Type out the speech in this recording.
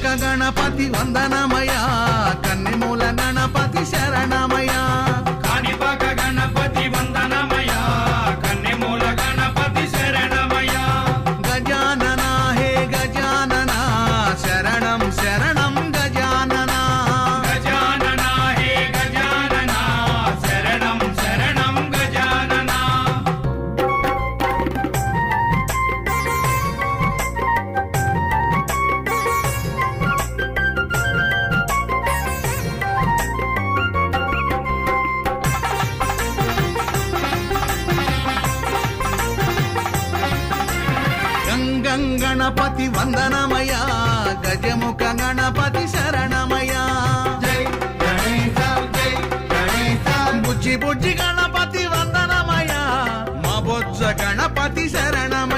కాణిపాక గణపతి వందనమయ కన్నెమూల గణపతి శరణమయ కాణిపాక గణపతి వందనమయ కన్నెమూల గణపతి శరణమయ గజానన హే గజానన శరణం శరణం గజానన గజానన హే గజానన శరణం శరణం గజానన గంగం గణపతి వందనమయ గజముఖ గణపతి శరణమయ జై గణేశ జై గణేశ బుజ్జి బుజ్జి గణపతి వందనమయ మా బొజ్జ గణపతి శరణమయ